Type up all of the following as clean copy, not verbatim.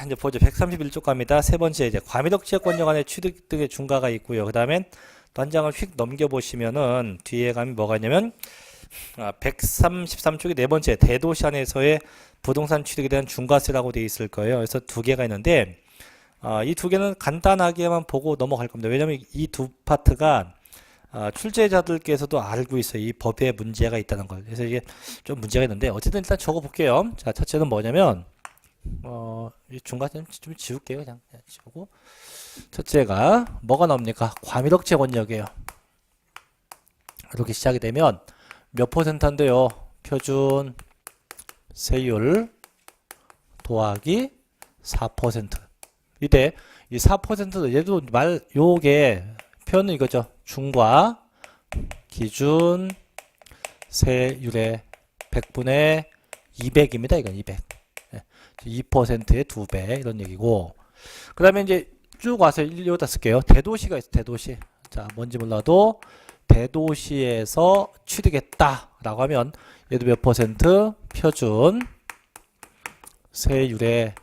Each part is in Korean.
이제 보죠. 131쪽 갑니다. 세 번째 이제 과미덕지권역 안에 취득 등의 중과가 있고요. 그 다음엔 또 한 장을 휙 넘겨보시면은 뒤에 가면 뭐가 있냐면 133쪽의 네 번째 대도시 안에서의 부동산 취득에 대한 중과세라고 되어 있을 거예요. 그래서 두 개가 있는데 이 두 개는 간단하게만 보고 넘어갈 겁니다. 왜냐하면 이 두 파트가 출제자들께서도 알고 있어요. 이 법에 문제가 있다는 걸. 그래서 이게 좀 문제가 있는데 어쨌든 일단 적어볼게요. 자, 첫째는 뭐냐면 이 중간에 좀 지울게요. 그냥 지우고 첫째가 뭐가 나옵니까? 과미덕지 권역이에요. 이렇게 시작이 되면 몇 퍼센트인데요? 표준 세율 더하기 4%. 이때 이 4%도 얘도 요게 표현은 이거죠. 중과 기준 세율의 100분의 200입니다. 이건 200. 2%의 2배 이런 얘기고. 그 다음에 이제 쭉 와서 여기다 쓸게요. 대도시가 있어. 대도시. 자, 뭔지 몰라도 대도시에서 취득했다 라고 하면 얘도 몇 퍼센트? 표준 세율의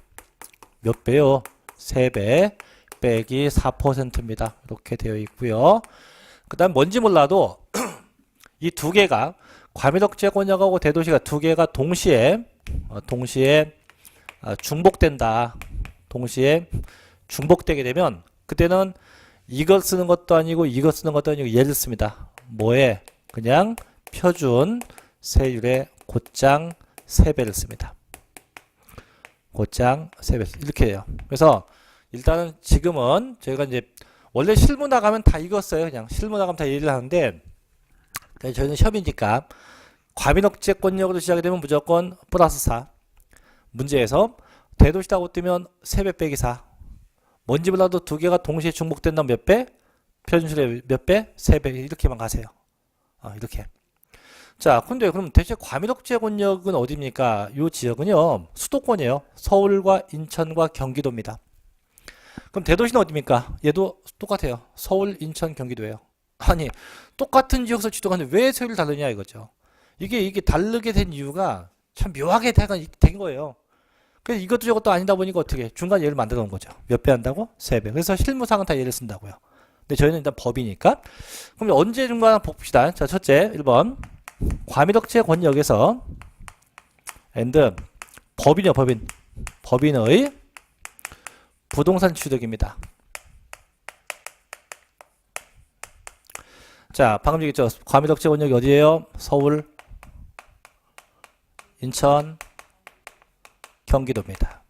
몇 배요? 3배 빼기 4%입니다. 이렇게 되어 있고요. 그 다음 뭔지 몰라도 이 두 개가 과미덕지권역하고 대도시가 두 개가 동시에 중복된다. 동시에 중복되게 되면 그때는 이것 쓰는 것도 아니고 이것 쓰는 것도 아니고 얘를 씁니다. 뭐에? 그냥 표준 세율의 곧장 3배를 씁니다. 곧장 3배 이렇게 해요. 그래서 일단은 지금은 저희가 이제 원래 실무 나가면 다 이거 써요. 그냥 실무 나가면 다 얘기를 하는데 저희는 시험이니까 과미덕지권역으로 시작이 되면 무조건 플러스 4. 문제에서 대도시라고 뜨면 3배 빼기 4. 뭔지 몰라도 두 개가 동시에 중복된다면 몇 배? 표준수의 몇 배? 3배. 이렇게만 가세요. 이렇게. 자, 근데 그럼 대체 과미덕지권역은 어디입니까? 이 지역은요, 수도권이에요. 서울과 인천과 경기도입니다. 그럼 대도시는 어디입니까? 얘도 똑같아요. 서울, 인천, 경기도예요. 아니, 똑같은 지역에서 취득하는데 왜 세율이 다르냐 이거죠. 이게 다르게 된 이유가 참 묘하게 된 거예요. 그래서 이것도 저것도 아니다 보니까 어떻게 중간 예를 만들어 놓은 거죠. 몇 배 한다고? 3배. 그래서 실무상은 다 예를 쓴다고요. 근데 저희는 일단 법이니까. 그럼 언제 중간 봅시다. 자, 첫째 1번 과미덕지 권역에서 and 법인의 부동산 취득입니다. 자, 방금 얘기했죠. 과미덕지 권역이 어디예요? 서울, 인천, 경기도입니다.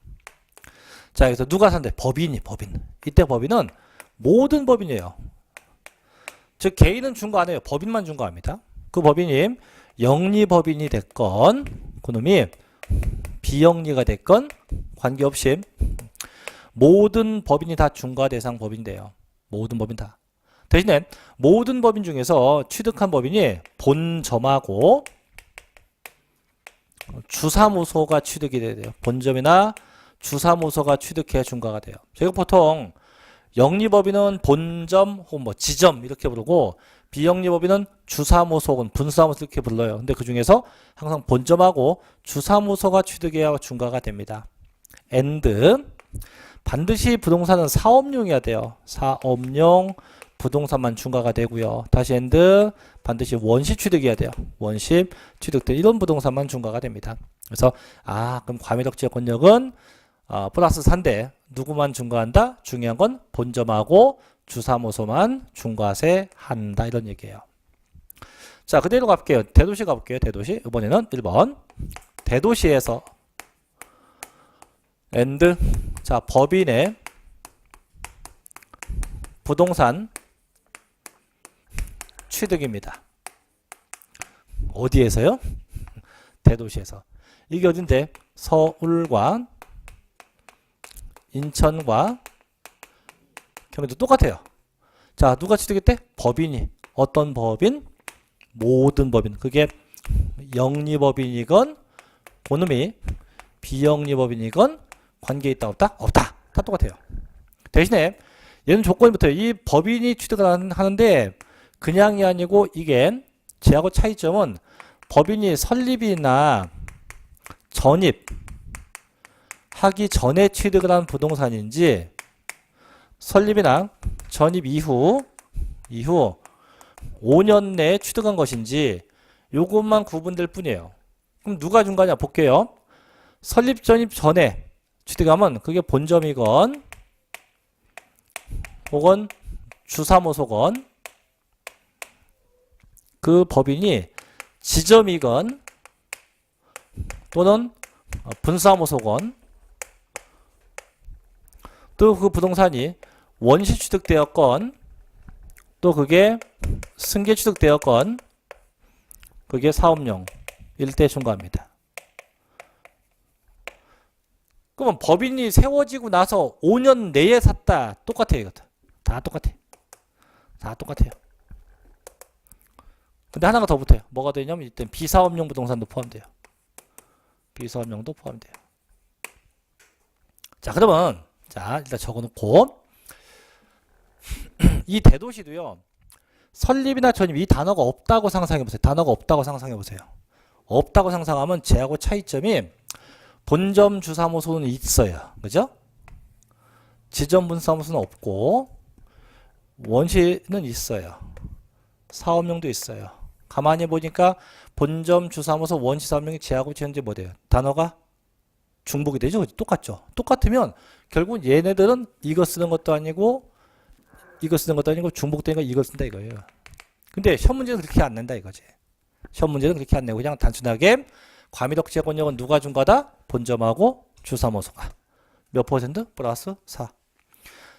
자, 여기서 누가 산대? 법인. 이때 법인은 모든 법인이에요. 즉 개인은 준거 안 해요. 법인만 준거 합니다. 그 법인이 영리법인이 됐건 그놈이 비영리가 됐건 관계없이 모든 법인이 다 중과 대상 법인이에요. 모든 법인 다. 대신에 모든 법인 중에서 취득한 법인이 본점하고 주사무소가 취득이 돼요. 본점이나 주사무소가 취득해야 중과가 돼요. 저희가 보통 영리법인은 본점 혹은 뭐 지점 이렇게 부르고 비영리법인은 주사무소 혹은 분사무소 이렇게 불러요. 근데 그 중에서 항상 본점하고 주사무소가 취득해야 중과가 됩니다. and 반드시 부동산은 사업용이어야 돼요. 사업용 부동산만 중과가 되고요. 다시 and 반드시 원시 취득이어야 돼요. 원시 취득된 이런 부동산만 중과가 됩니다. 그래서 그럼 과미덕지권역은 플러스 4인데 누구만 중과한다? 중요한 건 본점하고 주사무소만 중과세 한다 이런 얘기예요. 자, 그대로 갈게요. 대도시 가볼게요. 대도시 이번에는 1번 대도시에서 and 자 법인의 부동산 취득입니다. 어디에서요? 대도시에서. 이게 어딘데? 서울과 인천과 경기도 똑같아요. 자, 누가 취득했대? 법인이. 어떤 법인? 모든 법인. 그게 영리법인이건 그놈이 비영리법인이건 관계 있다 없다? 없다. 다 똑같아요. 대신에 얘는 조건이 붙어요. 이 법인이 취득을 하는데 그냥이 아니고 이게 쟤하고 차이점은 법인이 설립이나 전입 하기 전에 취득을 한 부동산인지 설립이나 전입 이후 5년 내에 취득한 것인지 요것만 구분될 뿐이에요. 그럼 누가 준 거냐 볼게요. 설립 전입 전에 취득하면 그게 본점이건 혹은 주사무소건 그 법인이 지점이건 또는 분사무소건 또 그 부동산이 원시 취득되었건 또 그게 승계 취득되었건 그게 사업용 일대 중과입니다. 그러면 법인이 세워지고 나서 5년 내에 샀다. 똑같아요. 이것도. 다 똑같아. 다 똑같아요. 근데 하나가 더 붙어요. 뭐가 되냐면 일단 비사업용 부동산도 포함돼요. 비사업용도 포함돼요. 자, 그러면 자, 일단 적어놓고 이 대도시도요. 설립이나 전입 이 단어가 없다고 상상해보세요. 단어가 없다고 상상해보세요. 없다고 상상하면 쟤하고 차이점이 본점 주사무소는 있어요. 그죠? 지점 분사무소는 없고 원시는 있어요. 사업용도 있어요. 가만히 보니까 본점 주사무소 원시 사업용이 쟤하고 쟤는지 뭐 돼요? 단어가 중복이 되죠? 똑같죠? 똑같으면 결국 얘네들은 이거 쓰는 것도 아니고 이거 쓰는 것도 아니고 중복되니까 이걸 쓴다 이거예요. 근데 시험 문제는 그렇게 안 낸다 이거지. 시험 문제는 그렇게 안 내고 그냥 단순하게 과밀억 재건력은 누가 준 거다? 본점하고 주사무소가. 몇 퍼센트? 플러스 4.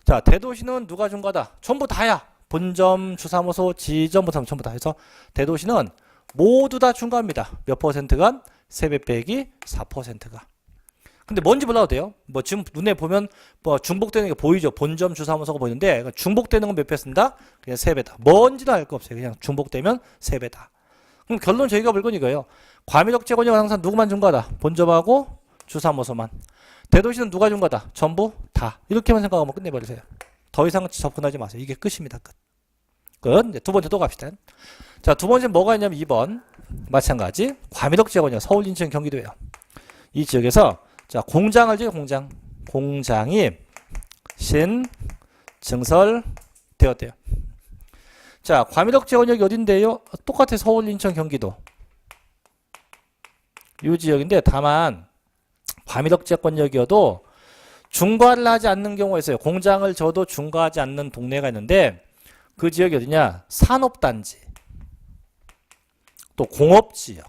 자, 대도시는 누가 준 거다? 전부 다야. 본점, 주사무소, 지점, 부사무소 전부 다 해서 대도시는 모두 다 준 겁니다. 몇 퍼센트가? 3배 빼기 4%가. 근데 뭔지 몰라도 돼요. 뭐 지금 눈에 보면 뭐 중복되는 게 보이죠. 본점 주사무소가 보이는데 중복되는 건 몇 배 쓴다? 그냥 3배다. 뭔지도 알 거 없어요. 그냥 중복되면 3배다. 그럼 결론 저희가 볼 건 이거예요. 과밀억 재건력은 항상 누구만 준 거다? 본점하고 주사무소만. 대도시는 누가 준 거다? 전부 다. 이렇게만 생각하면 끝내버리세요. 더 이상 접근하지 마세요. 이게 끝입니다. 끝. 끝. 이제 두 번째 또 갑시다. 자, 두 번째 뭐가 있냐면 2번. 마찬가지. 과밀억 재건력. 서울, 인천, 경기도예요. 이 지역에서 자, 공장을 지어요. 공장. 공장이 증설되었대요. 자, 과밀억 재건력이 어딘데요? 똑같아. 서울, 인천, 경기도. 이 지역인데 다만 과밀억 재건력이어도 중과를 하지 않는 경우가 있어요. 공장을 져도 중과하지 않는 동네가 있는데 그 지역이 어디냐? 산업단지. 또 공업지역.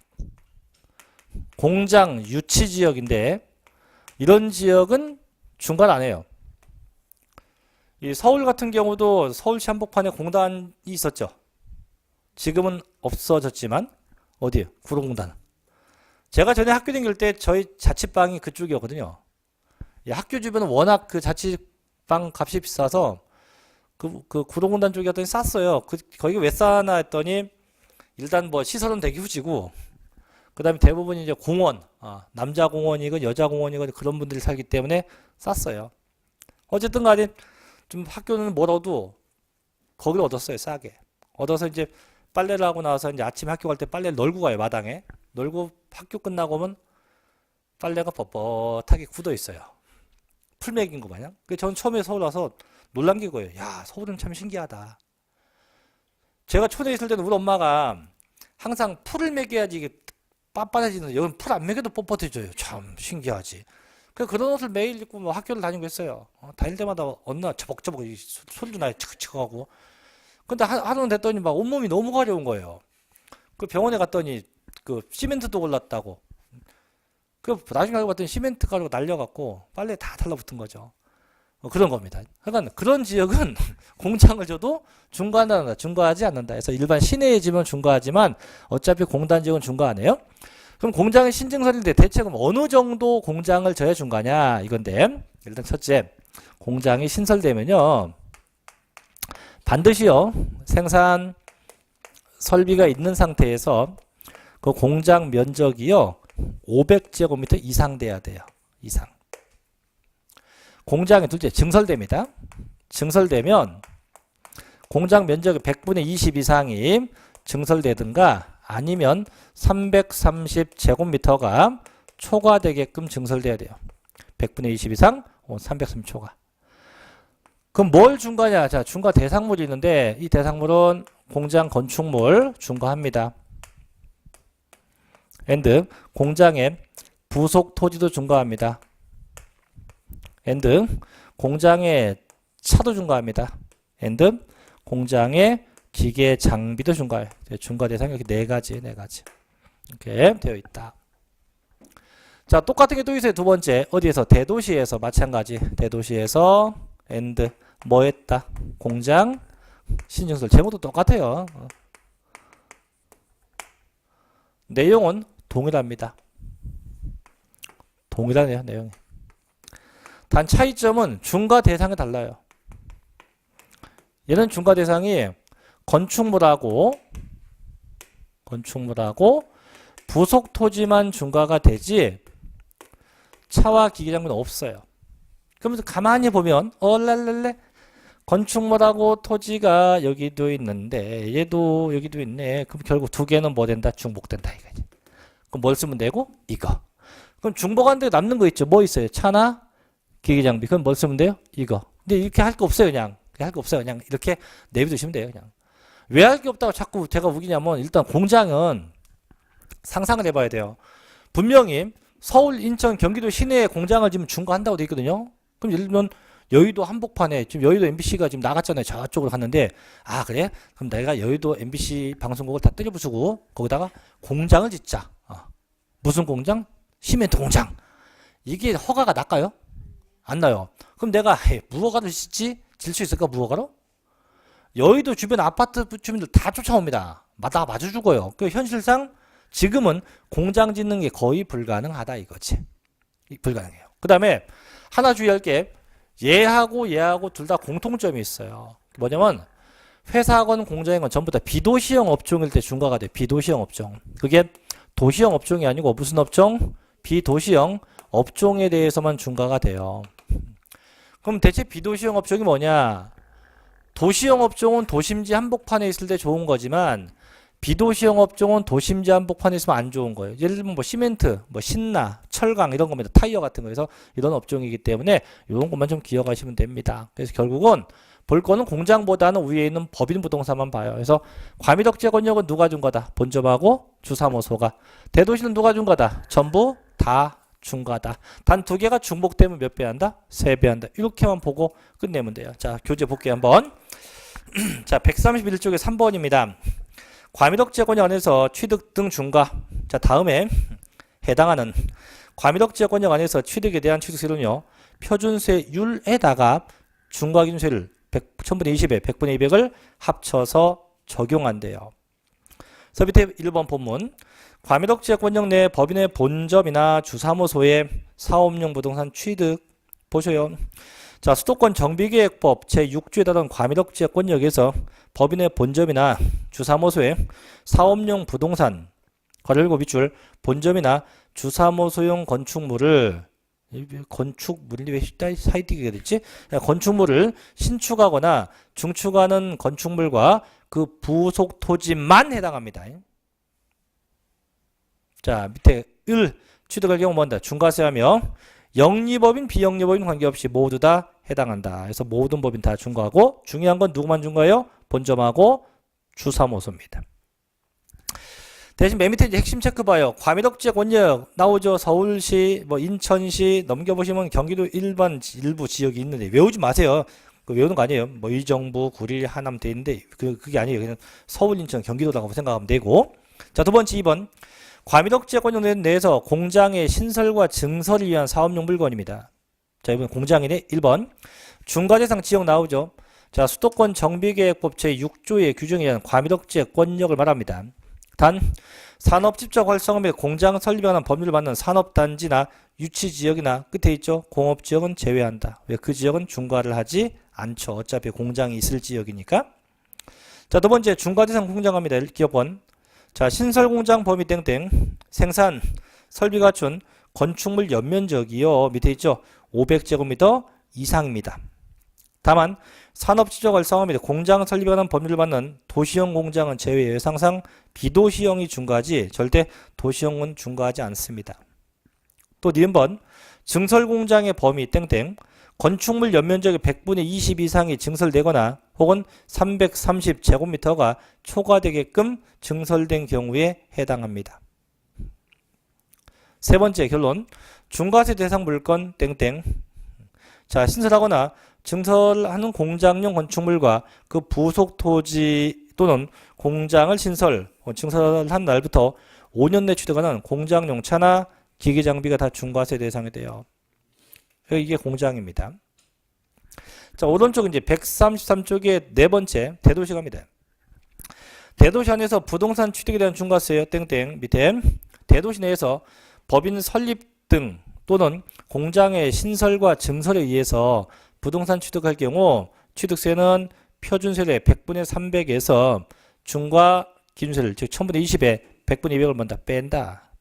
공장 유치지역인데 이런 지역은 중과를 안 해요. 이 서울 같은 경우도 서울시 한복판에 공단이 있었죠. 지금은 없어졌지만 어디에요? 구로공단. 제가 전에 학교 다닐 때 저희 자취방이 그쪽이었거든요. 학교 주변은 워낙 그 자취방 값이 비싸서 그 구로공단 쪽이 갔더니 쌌어요. 거기 왜 싸나 했더니 일단 뭐 시설은 되게 후지고 그 다음에 대부분 이제 공원, 남자 공원이건 여자 공원이건 그런 분들이 살기 때문에 쌌어요. 어쨌든 간에 좀 학교는 멀어도 거기를 얻었어요. 싸게. 얻어서 이제 빨래를 하고 나와서 이제 아침에 학교 갈 때 빨래를 널고 가요. 마당에. 널고 학교 끝나고 오면 빨래가 뻣뻣하게 굳어 있어요. 풀맥인 거 마냥. 저는 처음에 서울 와서 놀란 게 그거예요. 야, 서울은 참 신기하다. 제가 촌에 있을 때는 우리 엄마가 항상 풀을 먹여야지 이게 빳빳해지는데 여기는 풀 안 먹여도 뻣뻣해져요. 참 신기하지. 그런 옷을 매일 입고 뭐 학교를 다니고 있어요. 다닐 때마다 어느 날 처벅처벅 소리도 나요. 치크치크하고. 근데 하루는 됐더니 막 온몸이 너무 가려운 거예요. 그 병원에 갔더니 그 시멘트도 올랐다고. 나중에 알고 봤더니 시멘트 가루가 날려갖고 빨래 다 달라붙은 거죠. 그런 겁니다. 그러니까 그런 지역은 공장을 줘도 중과하지 않는다. 그래서 일반 시내에 지면 중과하지만 어차피 공단 지역은 중과 안 해요. 그럼 공장이 신증설인데 대체 그럼 어느 정도 공장을 져야 중과냐 이건데 일단 첫째 공장이 신설되면요 반드시요 생산 설비가 있는 상태에서 그 공장 면적이요 500제곱미터 이상 돼야 돼요. 이상. 공장이 둘째 증설됩니다. 증설되면 공장 면적의 100분의 20 이상이 증설되든가 아니면 330제곱미터가 초과되게끔 증설돼야 돼요. 100분의 20 이상 330초가. 그럼 뭘 중과냐? 자, 중과 대상물이 있는데 이 대상물은 공장 건축물 중과합니다. and 공장의 부속 토지도 중과합니다. and 공장의 차도 중과합니다. and 공장의 기계 장비도 중과해요. 중과 대상이 이렇게 네 가지. 이렇게 되어 있다. 자, 똑같은 게 또 있어요. 두 번째. 어디에서? 대도시에서 마찬가지. 대도시에서 and 뭐 했다? 공장 신증설. 제목도 똑같아요. 내용은 동일합니다. 동일하네요, 내용이. 단 차이점은 중과 대상이 달라요. 얘는 중과 대상이 건축물하고 부속 토지만 중과가 되지 차와 기계 장비는 없어요. 그러면서 가만히 보면 랄랄레 건축물하고 토지가 여기도 있는데 얘도 여기도 있네. 그럼 결국 두 개는 뭐 된다? 중복된다 이거지. 그럼 뭘 쓰면 되고? 이거. 그럼 중복한데 남는 거 있죠. 뭐 있어요? 차나 기계 장비. 그럼 뭘 쓰면 돼요? 이거. 근데 이렇게 할 거 없어요. 그냥 할 거 없어요. 그냥 이렇게 내비두시면 돼요. 그냥. 왜 할 게 없다고 자꾸 제가 우기냐면 일단 공장은 상상을 해봐야 돼요. 분명히 서울, 인천, 경기도 시내에 공장을 지금 중과한다고 돼 있거든요. 그럼 예를 들면 여의도 한복판에 지금 여의도 MBC가 지금 나갔잖아요. 저쪽으로 갔는데 아 그래? 그럼 내가 여의도 MBC 방송국을 다 때려부수고 거기다가 공장을 짓자. 무슨 공장? 시멘트 공장. 이게 허가가 날까요? 안 나요. 그럼 내가 무허가로 짓지? 질 수 있을까 무허가로? 여의도 주변 아파트 주민들 다 쫓아옵니다. 마주 죽어요. 그 현실상 지금은 공장 짓는 게 거의 불가능하다 이거지. 불가능해요. 그 다음에 하나 주의할 게 얘하고 둘 다 공통점이 있어요. 뭐냐면 회사건 공장이건 전부 다 비도시형 업종일 때 중과가 돼. 비도시형 업종. 그게 도시형 업종이 아니고 무슨 업종? 비도시형 업종에 대해서만 중과가 돼요. 그럼 대체 비도시형 업종이 뭐냐? 도시형 업종은 도심지 한복판에 있을 때 좋은 거지만 비도시형 업종은 도심지 한복판에 있으면 안 좋은 거예요. 예를 들면 뭐 시멘트, 뭐 신나, 철강 이런 겁니다. 타이어 같은 거에서 이런 업종이기 때문에 이런 것만 좀 기억하시면 됩니다. 그래서 결국은 볼 거는 공장보다는 위에 있는 법인 부동산만 봐요. 그래서 과미덕재권역은 누가 준 거다? 본점하고 주사무소가. 대도시는 누가 준 거다? 전부 다 중과다. 단 두 개가 중복되면 몇 배 한다? 3배 한다. 이렇게만 보고 끝내면 돼요. 자, 교재 볼게요 한번. 자, 131쪽에 3번입니다. 과미덕재권역 안에서 취득 등 중과. 자, 다음에 해당하는 과미덕재권역 안에서 취득에 대한 취득세율은요. 표준세율에다가 중과기준세율 1000분의 20에 100분의 200을 합쳐서 적용한대요. 그래서 밑에 1번 본문. 과미덕재권역 내 법인의 본점이나 주사무소의 사업용 부동산 취득 보셔요. 자, 수도권 정비계획법 제6조에 따른 과미덕재권역에서 법인의 본점이나 주사무소의 사업용 부동산 괄호 밑줄 본점이나 주사무소용 건축물을 건축물이 왜 사이디가 됐지? 건축물을 신축하거나 중축하는 건축물과 그 부속 토지만 해당합니다. 자, 밑에 1 취득할 경우 뭔다? 중과세하며 영리법인 비영리법인 관계없이 모두 다 해당한다. 그래서 모든 법인 다 중과하고 중요한 건 누구만 중과해요? 본점하고 주사무소입니다. 대신 맨 밑에 이제 핵심 체크 봐요. 과미덕재권역 나오죠. 서울시, 뭐 인천시 넘겨보시면 경기도 일부 지역이 있는데 외우지 마세요. 그 외우는 거 아니에요. 뭐 의정부, 구리, 하남 돼 있는데 그게 아니에요. 그냥 서울, 인천, 경기도라고 생각하면 되고. 자, 두 번째 2번. 과미덕재권역 내에서 공장의 신설과 증설을 위한 사업용 물건입니다. 자, 이번 공장이네. 1번. 중과대상 지역 나오죠. 자, 수도권 정비계획법 제6조의 규정에 의한 과미덕재권역을 말합니다. 단, 산업집적 활성화 및 공장 설립에 관한 법률을 받는 산업단지나 유치지역이나 끝에 있죠. 공업지역은 제외한다. 왜? 그 지역은 중과를 하지 않죠. 어차피 공장이 있을 지역이니까. 자, 두 번째 중과대상 공장합니다. 기업원. 자, 신설공장 범위 땡땡 생산 설비 갖춘 건축물 연면적이요. 밑에 있죠. 500제곱미터 이상입니다. 다만 산업지적 활성화 및 공장 설립에 관한 법률을 받는 도시형 공장은 제외해요. 항상 비도시형이 중과하지 절대 도시형은 중과하지 않습니다. 또 니은번 증설 공장의 범위 땡땡 건축물 연면적의 100분의 20 이상이 증설되거나 혹은 330제곱미터가 초과되게끔 증설된 경우에 해당합니다. 세 번째 결론. 중과세 대상 물건 땡땡. 자, 신설하거나 증설하는 공장용 건축물과 그 부속 토지 또는 공장을 증설한 날부터 5년 내 취득하는 공장용 차나 기계 장비가 다 중과세 대상이 돼요. 이게 공장입니다. 자, 오른쪽 이제 133쪽의 네 번째 대도시 갑니다. 대도시 안에서 부동산 취득에 대한 중과세요. 땡땡 밑에 대도시 내에서 법인 설립 등 또는 공장의 신설과 증설에 의해서 부동산 취득할 경우 취득세는 표준세율의 100분의 300에서 중과 기준세율 즉 1000분의 20에 100분의 200을 먼저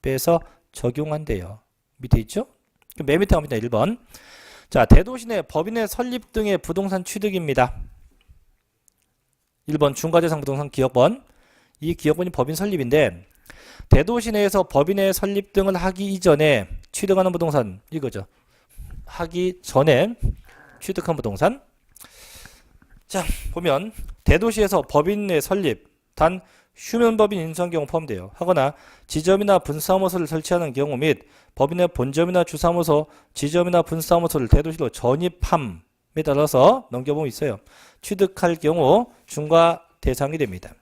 빼서 적용한대요. 밑에 있죠? 맨 밑에 갑니다. 1번. 자, 대도시 내 법인의 설립 등의 부동산 취득입니다. 1번 중과대상 부동산 기업권. 이 기업권이 법인 설립인데 대도시 내에서 법인의 설립 등을 하기 이전에 취득하는 부동산 이거죠. 하기 전에 취득한 부동산. 자, 보면 대도시에서 법인의 설립 단 휴면법인 인수한 경우 포함돼요. 하거나 지점이나 분사무소를 설치하는 경우 및 법인의 본점이나 주사무소, 지점이나 분사무소를 대도시로 전입함에 따라서 넘겨보면 있어요. 취득할 경우 중과 대상이 됩니다.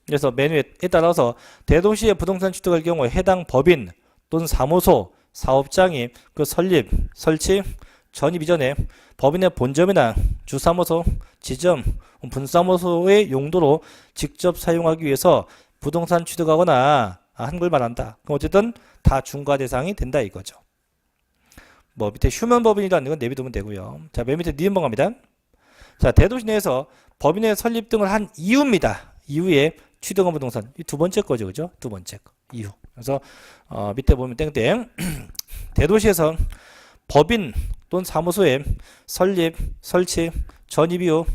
그래서 메뉴에 따라서 대도시에 부동산 취득할 경우 해당 법인 또는 사무소, 사업장이 그 설립, 설치, 전입 이전에 법인의 본점이나 주사무소, 지점, 분사무소의 용도로 직접 사용하기 위해서 부동산 취득하거나 한 걸 말한다. 그럼 어쨌든 다 중과 대상이 된다 이거죠. 뭐 밑에 휴면법인이라는 건 내비두면 되고요. 자, 맨 밑에 니은번 갑니다. 자, 대도시 내에서 법인의 설립 등을 한 이유입니다. 이후에 취득한 부동산 이 두 번째 거죠, 그죠? 두 번째 거 이유. 그래서 밑에 보면 땡땡 대도시에서 법인 또는 사무소의 설립, 설치, 전입 이후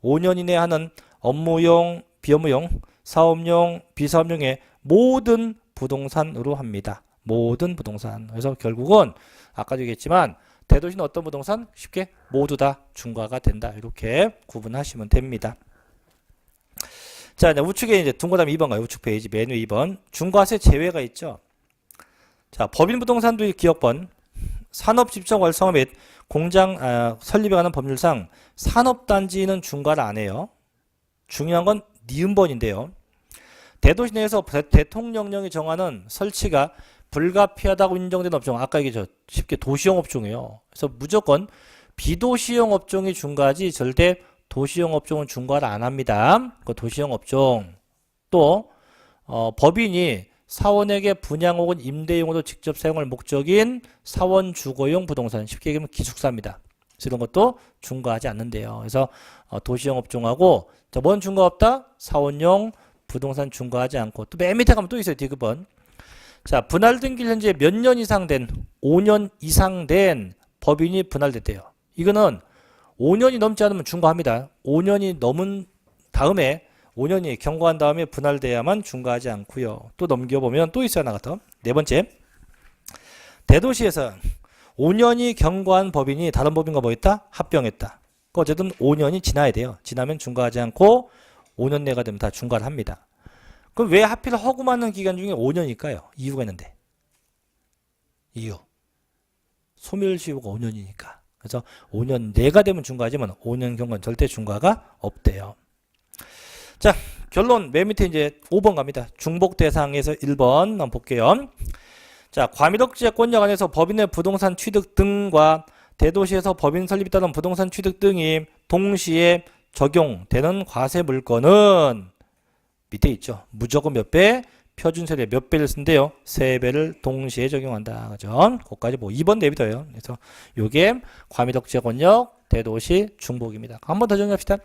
5년 이내 하는 업무용, 비업무용, 사업용, 비사업용의 모든 부동산으로 합니다. 모든 부동산. 그래서 결국은 아까도 얘기했지만 대도시는 어떤 부동산? 쉽게 모두 다 중과가 된다. 이렇게 구분하시면 됩니다. 자, 이제 우측에 이제 동그라미 2번 가요. 우측 페이지 메뉴 2번. 중과세 제외가 있죠. 자, 법인 부동산도 기업권, 산업 집중 활성화 및 공장 설립에 관한 법률상 산업단지는 중과를 안 해요. 중요한 건 니은번인데요. 대도시 내에서 대통령령이 정하는 설치가 불가피하다고 인정된 업종, 아까 얘기했죠. 쉽게 도시형 업종이에요. 그래서 무조건 비도시형 업종이 중과하지 절대 도시형 업종은 중과를 안 합니다. 그 도시형 업종 또 법인이 사원에게 분양 혹은 임대용으로 직접 사용할 목적인 사원 주거용 부동산, 쉽게 얘기하면 기숙사입니다. 그래서 이런 것도 중과하지 않는데요. 그래서 도시형 업종하고 뭔 중과 없다? 사원용 부동산 중과하지 않고 또 맨 밑에 가면 또 있어요. 디귿번. 자, 분할 등기를 현재 몇 년 이상 된 5년 이상 된 법인이 분할됐대요. 이거는 5년이 넘지 않으면 중과합니다. 5년이 넘은 다음에 5년이 경과한 다음에 분할돼야만 중과하지 않고요. 또 넘겨보면 또 있어요. 하나가 더. 네 번째. 대도시에서 5년이 경과한 법인이 다른 법인과 뭐 했다? 합병했다. 어쨌든 5년이 지나야 돼요. 지나면 중과하지 않고 5년 내가 되면 다 중과를 합니다. 그럼 왜 하필 허구많은 기간 중에 5년일까요? 이유가 있는데. 이유. 소멸시효가 5년이니까. 그래서 5년 내가 되면 중과하지만 5년 경과는 절대 중과가 없대요. 자, 결론 맨 밑에 이제 5번 갑니다. 중복 대상에서 1번 한번 볼게요. 자, 과밀억제권역 안에서 법인의 부동산 취득 등과 대도시에서 법인 설립에 따른 부동산 취득 등이 동시에 적용되는 과세 물건은 밑에 있죠. 무조건 몇 배? 표준세율의 몇 배를 쓴대요? 3배를 동시에 적용한다. 그죠? 거기까지 뭐 2번 내비둬요. 그래서 요게 과밀억제권역 대도시 중복입니다. 한 번 더 정리합시다.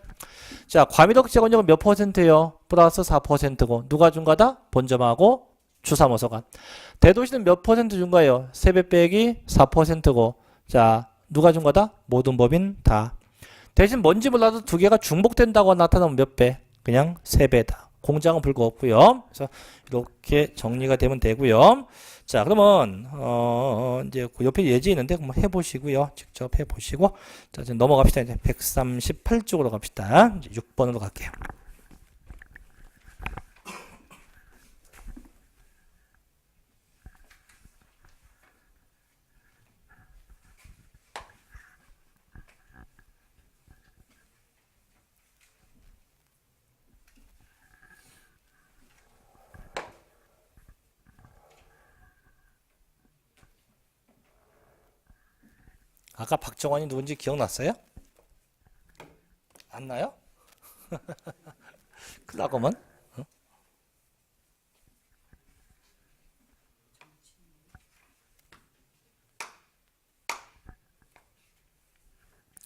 자, 과밀억제권역은 몇 %예요? 플러스 4%고 누가 중과다? 본점하고 주사무소가. 대도시는 몇 % 중과예요? 3배 빼기 4%고 자, 누가 중과다? 모든 법인 다. 대신 뭔지 몰라도 두 개가 중복된다고 나타나면 몇 배? 그냥 3배다. 공장은 불거 없고요. 그래서 이렇게 정리가 되면 되고요. 자, 그러면 이제 그 옆에 예제 있는데 한번 해보시고요. 직접 해보시고 자, 이제 넘어갑시다. 이제 138쪽으로 갑시다. 이제 6번으로 갈게요. 아까 박정환이 누군지 기억났어요? 안 나요? 큰일 나구먼.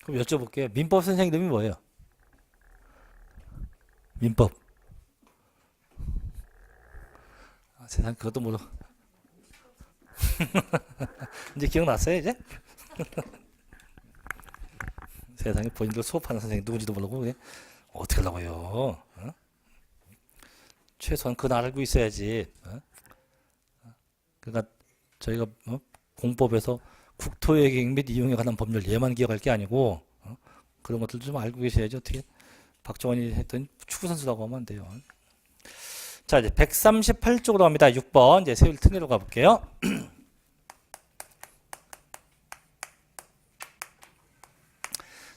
그럼 여쭤볼게요. 민법 선생님 이름이 뭐예요? 민법. 세상 그것도 모르. 이제 기억났어요 이제? 세상에 본인들 수업하는 선생님 누군지도 모르고 그게 어떻게 하려고요? 어? 최소한 그날 알고 있어야지. 어? 그러니까 저희가 공법에서 국토의객 및 이용에 관한 법률 얘만 기억할 게 아니고 그런 것들 좀 알고 계셔야지. 어떻게 박정원이 했던 축구선수라고 하면 안 돼요. 자, 이제 138쪽으로 갑니다. 6번 이제 세율 특례로 가볼게요.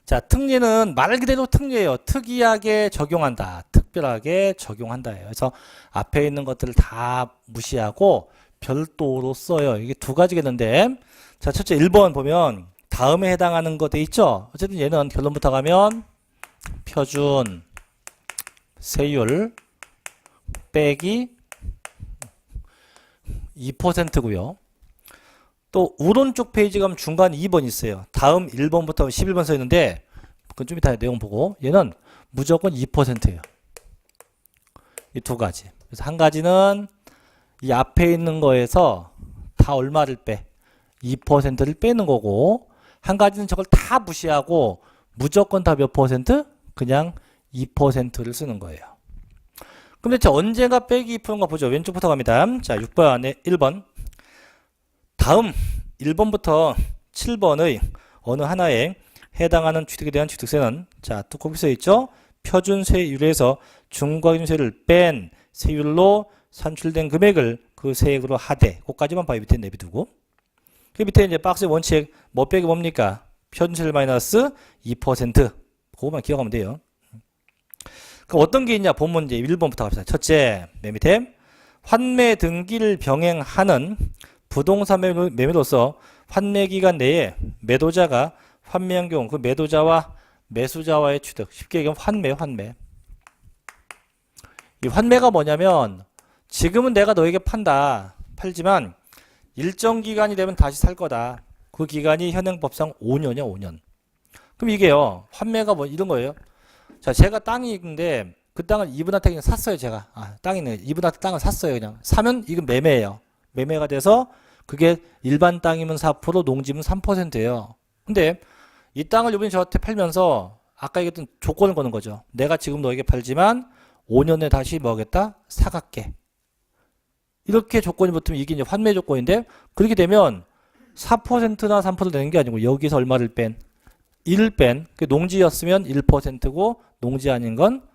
자, 특례는 말 그대로 특례예요. 특이하게 적용한다. 특별하게 적용한다예요. 그래서 앞에 있는 것들을 다 무시하고 별도로 써요. 이게 두 가지겠는데, 자, 첫째 1번 보면 다음에 해당하는 거 돼 있죠. 어쨌든 얘는 결론부터 가면 표준 세율 빼기 2%고요. 또 오른쪽 페이지 가면 중간 2번 있어요. 다음 1번부터 11번 써 있는데 그건 좀 이따 내용 보고 얘는 무조건 2%예요. 이 두 가지. 그래서 한 가지는 이 앞에 있는 거에서 다 얼마를 빼? 2%를 빼는 거고 한 가지는 저걸 다 무시하고 무조건 다 몇 %? 그냥 2%를 쓰는 거예요. 그럼 대체 언제가 빼기 2%인가 보죠. 왼쪽부터 갑니다. 자, 6번 안에 1번. 다음 1번부터 7번의 어느 하나에 해당하는 취득에 대한 취득세는 자, 뚜껑이 써 있죠. 표준세율에서 중과기준세율을 뺀 세율로 산출된 금액을 그 세액으로 하되, 그까지만 봐요. 밑에 내비두고. 그 밑에 이제 박스의 원칙 뭐 빼기 뭡니까? 표준세율 마이너스 2%. 그거만 기억하면 돼요. 그럼 어떤 게 있냐? 본문 이제 1번부터 갑시다. 첫째, 맨 밑에 환매 등기를 병행하는 부동산 매매로서 환매 기간 내에 매도자가 환매한 경우 그 매도자와 매수자와의 취득, 쉽게 얘기하면 환매. 이 환매가 뭐냐면 지금은 내가 너에게 팔지만 일정 기간이 되면 다시 살 거다. 그 기간이 현행법상 5년이야, 5년. 그럼 이게요, 환매가 뭐 이런 거예요. 자, 제가 땅이 있는데 그 땅을 이분한테 그냥 샀어요, 제가. 땅이 있는 이분한테 땅을 샀어요, 그냥. 사면 이건 매매예요. 매매가 돼서 그게 일반 땅이면 4%, 농지면 3%예요. 근데 이 땅을 이분이 저한테 팔면서 아까 얘기했던 조건을 거는 거죠. 내가 지금 너에게 팔지만 5년 내에 다시 뭐 하겠다? 사갈게. 이렇게 조건이 붙으면 이게 이제 환매 조건인데, 그렇게 되면 4%나 3% 되는 게 아니고 여기서 얼마를 뺀? 1을 뺀. 그 농지였으면 1%고 농지 아닌 건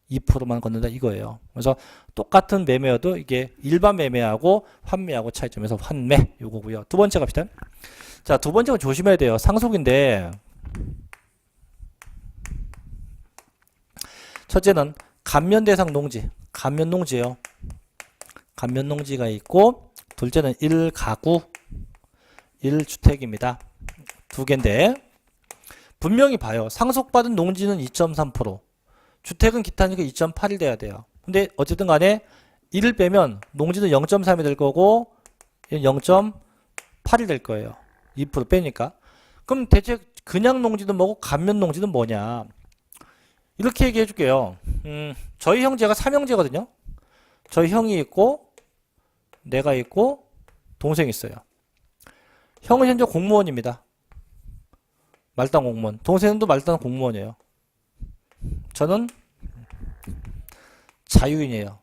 2%만 걷는다 이거예요. 그래서 똑같은 매매여도 이게 일반 매매하고 환매하고 차이점에서 환매 요거고요. 두 번째 갑시다. 자, 두 번째는 조심해야 돼요. 상속인데 첫째는 감면 대상 농지, 감면 농지예요. 감면 농지가 있고 둘째는 1가구, 1주택입니다. 두 개인데 분명히 봐요. 상속받은 농지는 2.3%, 주택은 기타니까 2.8이 돼야 돼요. 근데 어쨌든 간에 1을 빼면 농지는 0.3이 될 거고 0.8이 될 거예요. 2% 빼니까. 그럼 대체 그냥 농지는 뭐고 감면 농지는 뭐냐? 이렇게 얘기해 줄게요. 저희 형제가 3형제거든요. 저희 형이 있고 내가 있고 동생이 있어요. 형은 현재 공무원입니다. 말단 공무원. 동생은 또 말단 공무원이에요. 저는 자유인이에요.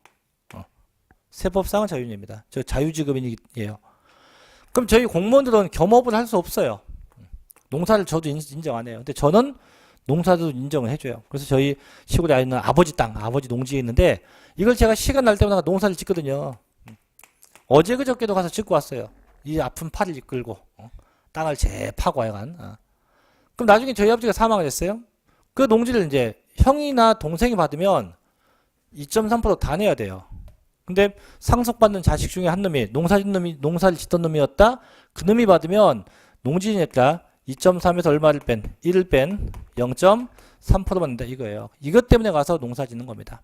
세법상은 자유인입니다. 저 자유지급인이에요. 그럼 저희 공무원들은 겸업을 할 수 없어요. 농사를 저도 인정 안 해요. 근데 저는 농사도 인정을 해줘요. 그래서 저희 시골에 있는 아버지 땅, 아버지 농지에 있는데 이걸 제가 시간 날 때마다 농사를 짓거든요. 어제 그저께도 가서 짓고 왔어요. 이 아픈 팔을 이끌고 땅을 재파고 하여간. 그럼 나중에 저희 아버지가 사망을 했어요. 그 농지를 이제 형이나 동생이 받으면 2.3% 다 내야 돼요. 근데 상속받는 자식 중에 한 놈이 농사를 짓던 놈이었다. 그 놈이 받으면 농지니까 2.3에서 얼마를 뺀? 1을 뺀 0.3% 받는다 이거예요. 이것 때문에 가서 농사 짓는 겁니다.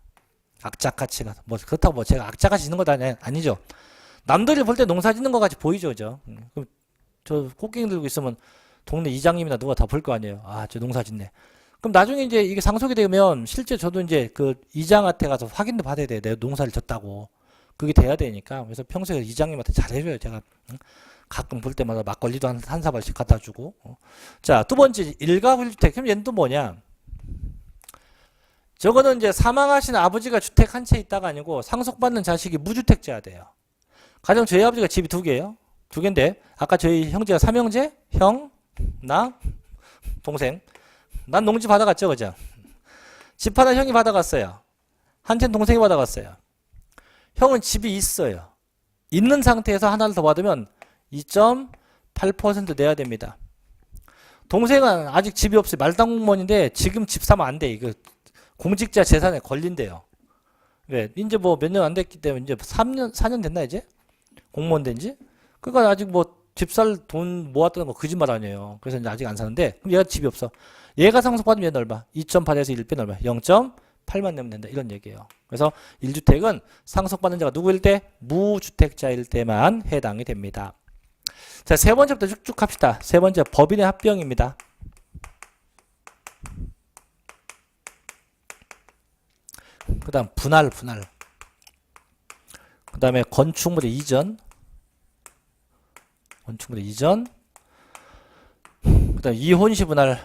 악착같이 가서. 뭐 그렇다고 뭐 제가 악착같이 짓는 거 아니죠. 남들이 볼 때 농사 짓는 거 같이 보이죠, 그죠? 그럼 저 꽃갱이 들고 있으면 동네 이장님이나 누가 다 볼 거 아니에요. 아, 저 농사 짓네. 그럼 나중에 이제 이게 상속이 되면 실제 저도 이제 그 이장한테 가서 확인도 받아야 돼요. 내가 농사를 졌다고. 그게 돼야 되니까. 그래서 평소에 이장님한테 잘해줘요. 제가 가끔 볼 때마다 막걸리도 한 사발씩 갖다 주고. 자, 두 번째 일가구일주택. 그럼 얘는 또 뭐냐? 저거는 이제 사망하신 아버지가 주택 한 채 있다가 아니고 상속받는 자식이 무주택자야 돼요. 가령 저희 아버지가 집이 두 개예요. 두 개인데 아까 저희 형제가 삼형제? 형, 나, 동생. 난 농지 받아갔죠, 그죠? 집 하나 형이 받아갔어요. 한 채는 동생이 받아갔어요. 형은 집이 있어요. 있는 상태에서 하나를 더 받으면 2.8% 내야 됩니다. 동생은 아직 집이 없어요. 말단 공무원인데 지금 집 사면 안 돼. 이거 공직자 재산에 걸린대요. 왜? 이제 뭐 몇 년 안 됐기 때문에 이제 4년 됐나 이제? 공무원 된지? 그러니까 아직 뭐 집 살 돈 모았다는 거 거짓말 아니에요. 그래서 이제 아직 안 사는데 그럼 얘가 집이 없어. 얘가 상속받으면 얘는 얼마? 2.8에서 1 빼면 얼마? 0.8만 내면 된다. 이런 얘기예요. 그래서 1주택은 상속받는 자가 누구일 때? 무주택자일 때만 해당이 됩니다. 자, 세 번째부터 쭉쭉 갑시다. 세 번째 법인의 합병입니다. 그 다음 분할. 그 다음에 건축물의 이전. 그 다음 이혼시 분할.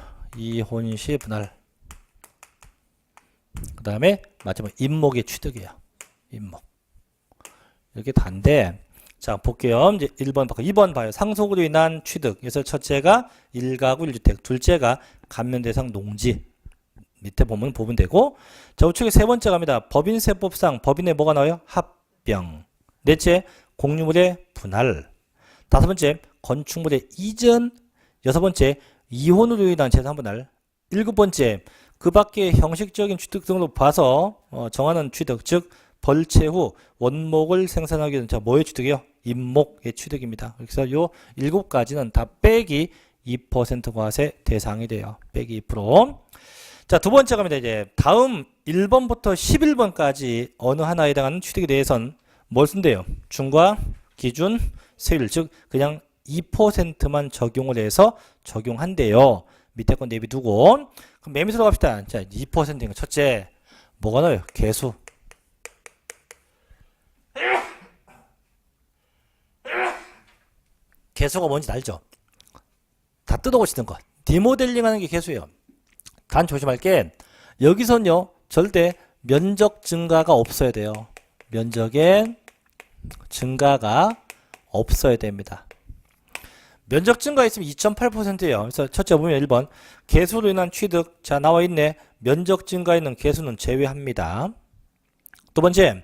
그 다음에 마지막 임목의 취득이에요. 임목. 이렇게 다인데, 자, 볼게요. 이제 1번 바꿔. 2번 봐요. 상속으로 인한 취득. 그래서 첫째가 1가구 1주택. 둘째가 감면 대상 농지. 밑에 보면 되고. 자, 우측에 세 번째 갑니다. 법인세법상 법인에 뭐가 나와요? 합병. 넷째, 공유물의 분할. 다섯 번째, 건축물의 이전. 여섯 번째, 이혼으로 인한 재산분할. 일곱 번째, 그 밖의 형식적인 취득 등으로 봐서 정하는 취득, 즉 벌채 후 원목을 생산하기 위한 자 뭐의 취득이요? 임목의 취득입니다. 그래서 요 일곱 가지는 다 빼기 2% 과세 대상이 돼요. 빼기 2%. 자, 두 번째 갑니다. 이제 다음 1번부터 11번까지 어느 하나에 해당하는 취득에 대해서는 뭘 쓴대요? 중과 기준 세율, 즉 그냥 2%만 적용을 해서 적용한대요. 밑에 건 내비두고. 그럼 맨 밑으로 갑시다. 자, 2%인 거 첫째 뭐가 나와요? 개수. 개수가 뭔지 알죠? 다 뜯어고치는 거. 디모델링 하는 게 개수예요. 단 조심할 게 여기서는요 절대 면적 증가가 없어야 돼요. 면적의 증가가 없어야 됩니다. 면적 증가 있으면 2.8%예요. 그래서 첫째 보면 1번 개수로 인한 취득. 자, 나와 있네. 면적 증가 있는 개수는 제외합니다. 두 번째,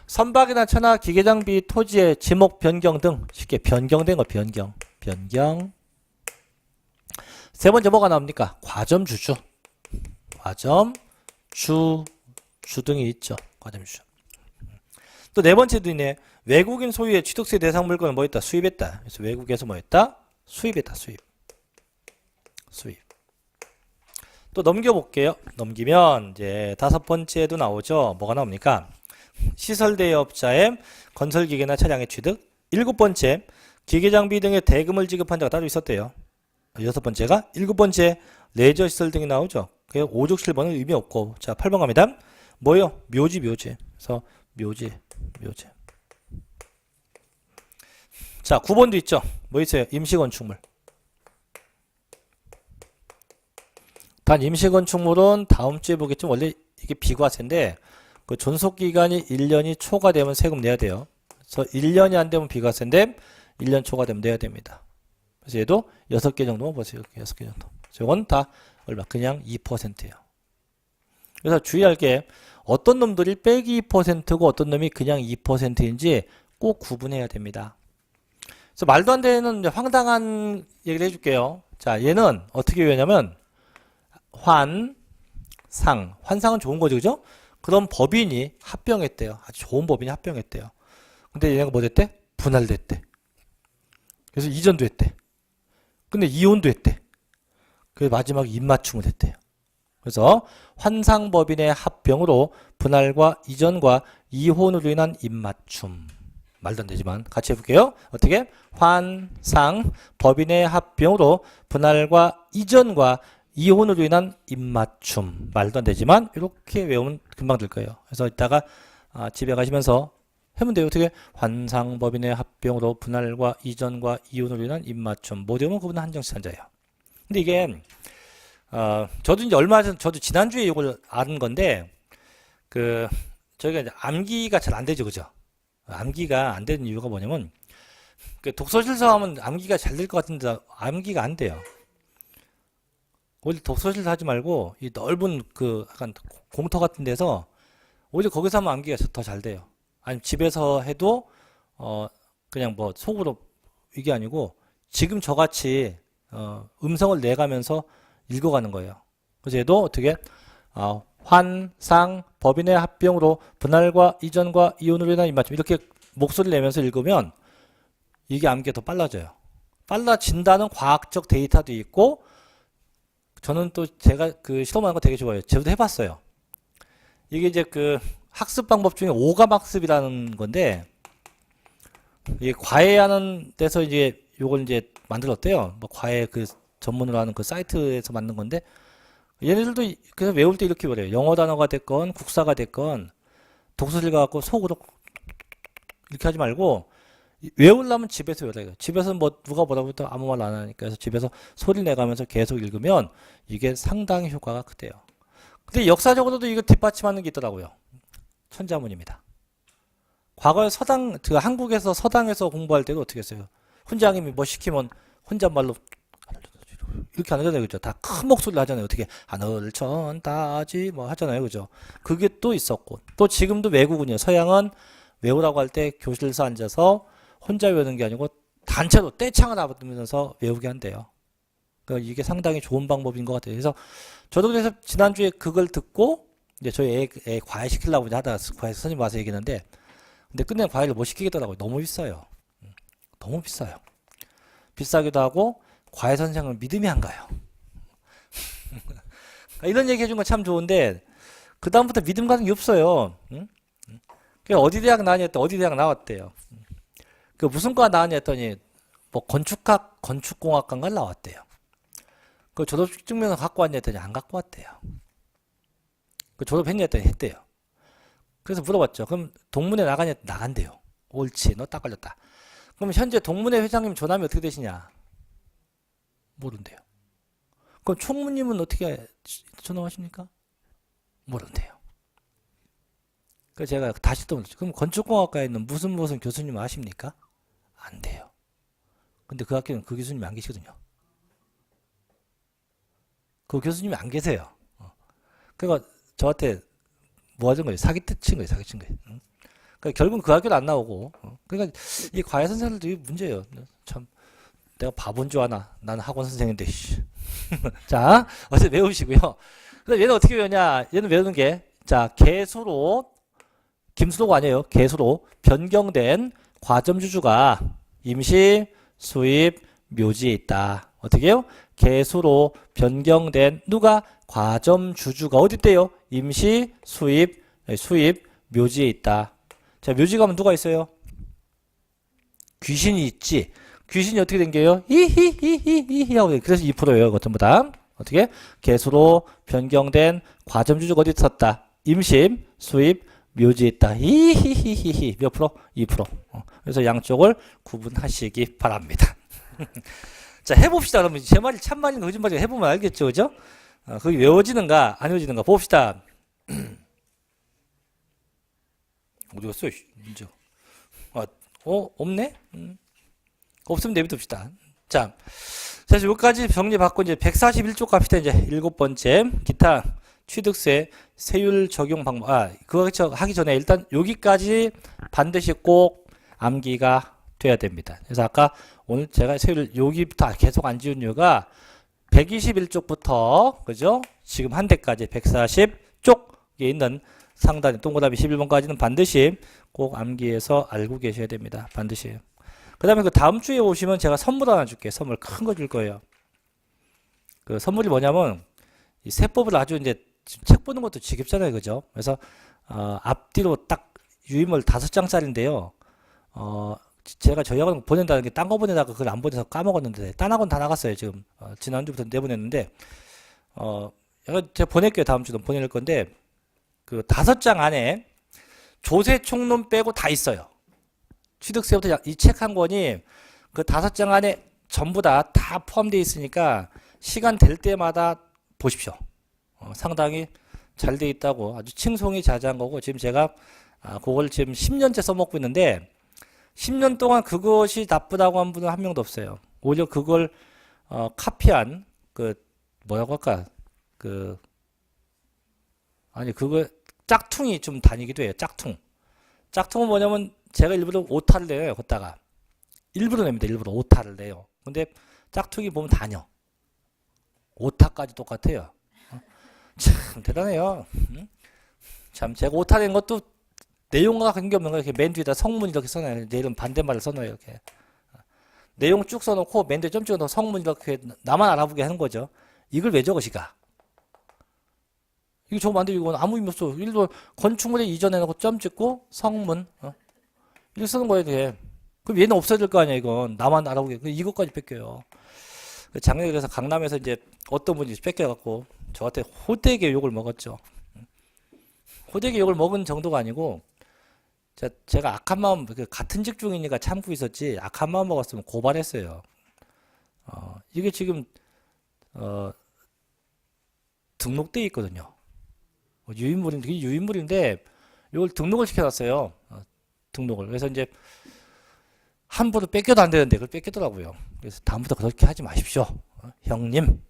선박이나 천하 기계장비 토지의 지목 변경 등 쉽게 변경된 거 변경. 세 번째 뭐가 나옵니까? 과점주주. 주 등이 있죠. 과점주주. 또 네 번째도 있네. 외국인 소유의 취득세 대상 물건을 뭐 했다? 수입했다. 그래서 외국에서 뭐 했다? 수입했다. 수입. 또 넘겨볼게요. 넘기면 이제 다섯 번째도 나오죠. 뭐가 나옵니까? 시설대여업자의 건설기계나 차량의 취득. 일곱 번째, 기계장비 등의 대금을 지급한 자가 따로 있었대요. 여섯 번째가 일곱 번째, 레저시설 등이 나오죠. 그게 5, 6, 7번은 의미 없고. 자, 8번 갑니다. 뭐요? 묘지. 그래서 묘지. 자, 9번도 있죠. 뭐 있어요? 임시건축물. 단 임시건축물은 다음 주에 보겠지만 원래 이게 비과세인데 그 존속기간이 1년이 초과되면 세금 내야 돼요. 그래서 1년이 안 되면 비과세인데 1년 초과되면 내야 됩니다. 그래서 얘도 6개 정도만 보세요. 6개 정도. 이건 다 얼마? 그냥 2%예요. 그래서 주의할 게 어떤 놈들이 빼기 2%고 어떤 놈이 그냥 2%인지 꼭 구분해야 됩니다. 그래서 말도 안 되는 황당한 얘기를 해줄게요. 자, 얘는 어떻게 외우냐면 환상은 좋은 거죠, 그죠? 그런 법인이 합병했대요. 아주 좋은 법인이 합병했대요. 근데 얘네가 뭐 됐대? 분할됐대. 그래서 이전도 했대. 근데 이혼도 했대. 그래서 마지막 입맞춤을 했대요. 그래서 환상법인의 합병으로 분할과 이전과 이혼으로 인한 입맞춤. 말도 안 되지만 같이 해볼게요. 어떻게? 환상법인의 합병으로 분할과 이전과 이혼으로 인한 입맞춤. 말도 안 되지만 이렇게 외우면 금방 될 거예요. 그래서 이따가 집에 가시면서 하면 돼요. 어떻게? 환상법인의 합병으로 분할과 이전과 이혼으로 인한 입맞춤. 못 외우면 그분은 한정식 한자예요. 근데 이게 저도 이제 얼마 전 저도 지난주에 이걸 아는 건데 저희가 이제 암기가 잘 안 되죠, 그죠? 암기가 안 되는 이유가 뭐냐면 독서실서 하면 암기가 잘 될 것 같은데 암기가 안 돼요. 오히려 독서실서 하지 말고 이 넓은 약간 공터 같은 데서 오히려 거기서 하면 암기가 더 잘 돼요. 아니면 집에서 해도 그냥 뭐 속으로 이게 아니고 지금 저같이 음성을 내가면서 읽어가는 거예요. 그래서 얘도 어떻게 환상 법인의 합병으로 분할과 이전과 이혼으로 인한 입맞춤 이렇게 목소리를 내면서 읽으면 이게 암기가 더 빨라져요. 빨라진다는 과학적 데이터도 있고 저는 또 제가 실험하는 거 되게 좋아해요. 저도 해봤어요. 이게 이제 학습 방법 중에 오감 학습이라는 건데 이게 과외하는 데서 이제 요걸 이제 만들었대요. 뭐 과외 전문으로 하는 사이트에서 만든 건데 얘네들도 그래서 외울 때 이렇게 그래요. 영어 단어가 됐건 국사가 됐건 독서실 가갖고 속으로 이렇게 하지 말고 외우려면 집에서 외워요. 집에서 뭐 누가 뭐라고 해도 아무 말 안 하니까 그래서 집에서 소리 내가면서 계속 읽으면 이게 상당히 효과가 크대요. 근데 역사적으로도 이거 뒷받침하는 게 있더라고요. 천자문입니다. 과거에 한국에서 서당에서 공부할 때도 어떻게 했어요? 훈장님이 뭐 시키면 혼잣말로 이렇게 안 하잖아요, 그죠? 다 큰 목소리로 하잖아요. 어떻게 하늘 천 따지 뭐 하잖아요, 그죠? 그게 또 있었고 또 지금도 외국은요. 서양은 외우라고 할 때 교실에서 앉아서 혼자 외우는 게 아니고 단체로 떼창을 하면서 외우게 한대요. 그러니까 이게 상당히 좋은 방법인 것 같아요. 그래서 저도 그래서 지난주에 그걸 듣고 이제 저희 애 과외 시키려고 하다가 과외 선생님 와서 얘기했는데 근데 끝내 과외를 못 시키겠더라고요. 너무 비싸요. 너무 비싸요. 비싸기도 하고 과외 선생을 믿음이 안 가요. 이런 얘기 해준 건 참 좋은데 그 다음부터 믿음 가는 게 없어요. 응? 어디 대학 나왔냐 했더니 어디 대학 나왔대요. 무슨 과 나왔냐 했더니 뭐 건축공학과인가 나왔대요. 졸업 증명을 갖고 왔냐 했더니 안 갖고 왔대요. 졸업했냐 했더니 했대요. 그래서 물어봤죠. 그럼 동문회 나가냐? 나간대요. 옳지, 너 딱 걸렸다. 그럼 현재 동문회 회장님 전함이 어떻게 되시냐? 모른대요. 그럼 총무님은 어떻게 전화하십니까? 모른대요. 그래서 제가 다시 또 물었죠. 그럼 건축공학과에 있는 무슨 교수님 아십니까? 안 돼요. 근데 그 학교는 그 교수님이 안 계시거든요. 그 교수님이 안 계세요. 그러니까 저한테 뭐 하던 거예요? 사기친 거예요. 그러니까 결국은 그 학교도 안 나오고. 그러니까 이 과외 선생님들도 이게 문제예요. 참 내가 바본 줄 아나. 나는 학원 선생인데. 자, 어제 외우시고요. 근데 얘는 어떻게 외우냐? 얘는 외우는 게 개수로 김수로가 아니에요. 개수로 변경된 과점주주가 임시, 수입, 묘지에 있다. 어떻게 해요? 개수로 변경된 누가? 과점주주가 어디 있대요? 임시, 수입, 묘지에 있다. 자, 묘지 가면 누가 있어요? 귀신이 있지. 귀신이 어떻게 된 게요? 히히히히히 하고 그래서 2%예요. 전부 다. 어떻게? 개수로 변경된 과점주주가 어디 있었다? 임시, 수입, 묘지에 있다. 히히히히히 몇 프로? 2%. 그래서 양쪽을 구분하시기 바랍니다. 자, 해봅시다. 그러면 제 말이 참말인가 거짓말인가 해보면 알겠죠, 그죠? 그게 외워지는가 안 외워지는가 봅시다. 어디 갔어? 이제. 없네? 없으면 내비둡시다. 자, 여기까지 정리받고 이제 141쪽 갑시다. 이제 7번째 기타 취득세 세율 적용 방법. 그거 하기 전에 일단 여기까지 반드시 꼭 암기가 돼야 됩니다. 그래서 아까 오늘 제가 세율 여기부터 계속 안 지운 이유가 121쪽부터 그죠? 지금 한 대까지 140쪽에 있는 상단에 동그라미 11번까지는 반드시 꼭 암기해서 알고 계셔야 됩니다. 반드시. 그 다음에 그 다음 주에 오시면 제가 선물 하나 줄게요. 선물 큰 거 줄 거예요. 그 선물이 뭐냐면 이 세법을 아주 이제 책 보는 것도 지겹잖아요. 그죠? 그래서 앞뒤로 딱 유인물 5장짜리인데요. 제가 저희 학원 보낸다는 게 딴 거 보내다가 그걸 안 보내서 까먹었는데 딴 학원 다 나갔어요. 지금 지난주부터 내보냈는데 제가 보낼게요. 다음 주도 보낼 건데 그 5장 안에 조세 총론 빼고 다 있어요. 취득세부터 이 책 한 권이 그 5장 안에 전부 다 포함되어 있으니까 시간 될 때마다 보십시오. 상당히 잘 돼 있다고 아주 칭송이 자자한 거고 지금 제가 그걸 지금 10년째 써먹고 있는데 10년 동안 그것이 나쁘다고 한 분은 한 명도 없어요. 오히려 그걸 카피한 그 뭐라고 할까 그거 짝퉁이 좀 다니기도 해요. 짝퉁은 뭐냐면 제가 일부러 오타를 내요. 걷다가 일부러 냅니다. 일부러 오타를 내요. 근데 짝퉁이 보면 다녀. 오타까지 똑같아요. 참 대단해요. 참 제가 오타 낸 것도 내용과 관계없는 거 이렇게 맨 뒤에다 성문 이렇게 써놔요. 내일은 반대말을 써놔요. 이렇게 내용 쭉 써놓고 맨 뒤에 점 찍어서 성문 이렇게 나만 알아보게 하는 거죠. 이걸 왜 적으시까? 이거 저거 만들고 이건 아무 의미 없어. 일도 건축물에 이전해놓고 점 찍고 성문 이렇게 쓰는 거예요. 이게. 그럼 얘는 없어야 될 거 아니야. 이건 나만 알아보게. 이것까지 뺏겨요. 작년에 그래서 강남에서 이제 어떤 분이 뺏겨갖고 저한테 호되게 욕을 먹었죠. 호되게 욕을 먹은 정도가 아니고 제가 악한 마음 같은 직종이니까 참고 있었지 악한 마음 먹었으면 고발했어요. 이게 지금 등록돼 있거든요. 유인물인데 이걸 등록을 시켜놨어요. 등록을. 그래서 이제 함부로 뺏겨도 안 되는데 그걸 뺏기더라고요. 그래서 다음부터 그렇게 하지 마십시오. 형님.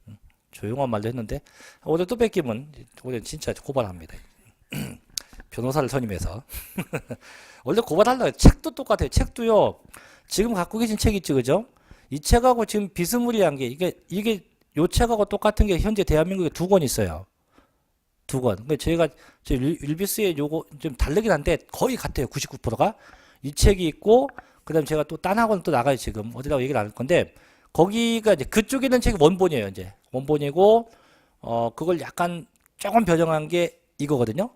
조용한 말도 했는데 오늘 또 뺏기면 오늘 진짜 고발합니다. 변호사를 선임해서 원래 고발하려고 책도 똑같아요. 책도요. 지금 갖고 계신 책 있죠, 그죠? 이 책하고 지금 비스무리한 게 이게 요 책하고 똑같은 게 현재 대한민국에 2권 있어요. 2권. 그러니까 저희가 율비스의 요거 좀 다르긴 한데 거의 같아요. 99%가 이 책이 있고 그다음 제가 또 딴 학원 또 나가요. 지금 어디라고 얘기를 안 할 건데 거기가 이제 그쪽에 있는 책이 원본이에요. 이제 원본이고 그걸 약간 조금 변형한 게 이거거든요.